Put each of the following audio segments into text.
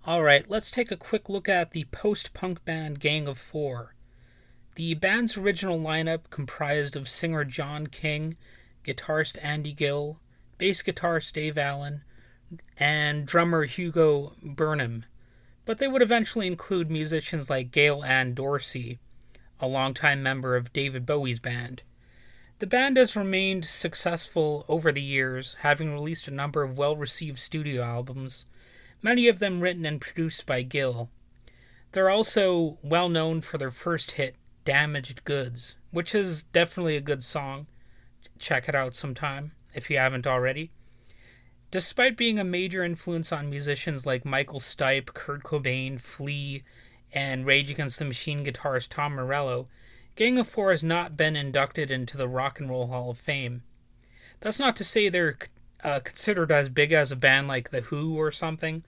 Alright, let's take a quick look at the post-punk band Gang of Four. The band's original lineup comprised of singer John King, guitarist Andy Gill, bass guitarist Dave Allen, and drummer Hugo Burnham. But they would eventually include musicians like Gail Ann Dorsey, a longtime member of David Bowie's band. The band has remained successful over the years, having released a number of well-received studio albums, many of them written and produced by Gill. They're also well known for their first hit, Damaged Goods, which is definitely a good song. Check it out sometime, if you haven't already. Despite being a major influence on musicians like Michael Stipe, Kurt Cobain, Flea, and Rage Against the Machine guitarist Tom Morello, Gang of Four has not been inducted into the Rock and Roll Hall of Fame. That's not to say they're considered as big as a band like The Who or something,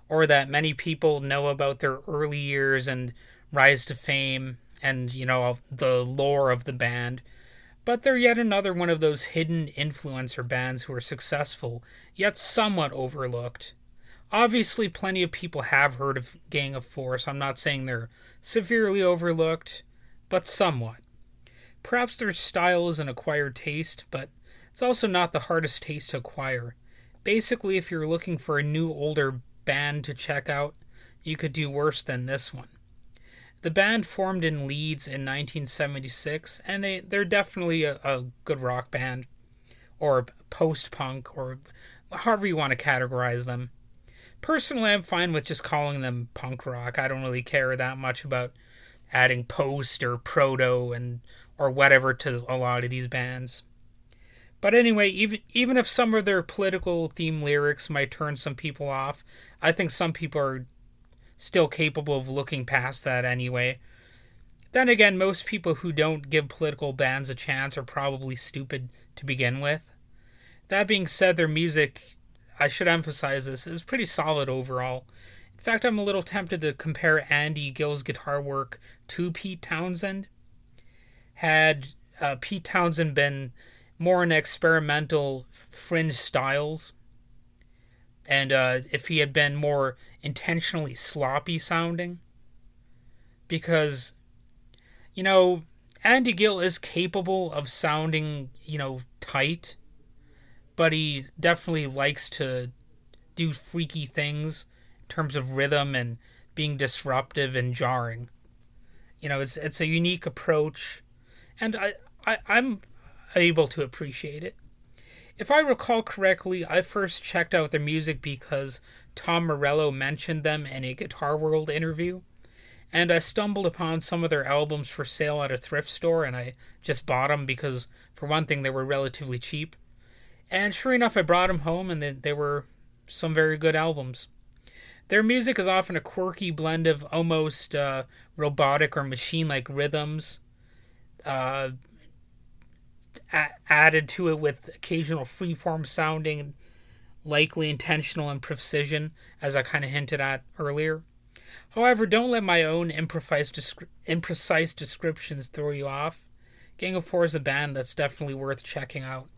or that many people know about their early years and rise to fame and, the lore of the band. But they're yet another one of those hidden influencer bands who are successful, yet somewhat overlooked. Obviously, plenty of people have heard of Gang of Four, so I'm not saying they're severely overlooked, but somewhat. Perhaps their style is an acquired taste, but it's also not the hardest taste to acquire. Basically, if you're looking for a new older band to check out, you could do worse than this one. The band formed in Leeds in 1976, and they're definitely a good rock band, or post-punk, or however you want to categorize them. Personally, I'm fine with just calling them punk rock. I don't really care that much about adding post or proto and or whatever to a lot of these bands. But anyway, even if some of their political theme lyrics might turn some people off, I think some people are still capable of looking past that anyway. Then again, most people who don't give political bands a chance are probably stupid to begin with. That being said, their music, I should emphasize this, is pretty solid overall. In fact, I'm a little tempted to compare Andy Gill's guitar work to Pete Townshend. Had Pete Townshend been more in experimental fringe styles, and if he had been more intentionally sloppy sounding, because, Andy Gill is capable of sounding, tight, but he definitely likes to do freaky things in terms of rhythm and being disruptive and jarring. It's a unique approach, and I'm able to appreciate it. If I recall correctly, I first checked out their music because Tom Morello mentioned them in a Guitar World interview, and I stumbled upon some of their albums for sale at a thrift store, and I just bought them because, for one thing, they were relatively cheap. And sure enough, I brought them home, and they were some very good albums. Their music is often a quirky blend of almost robotic or machine-like rhythms, added to it with occasional freeform sounding, likely intentional and precision, as I kind of hinted at earlier. However, don't let my own imprecise descriptions throw you off. Gang of Four is a band that's definitely worth checking out.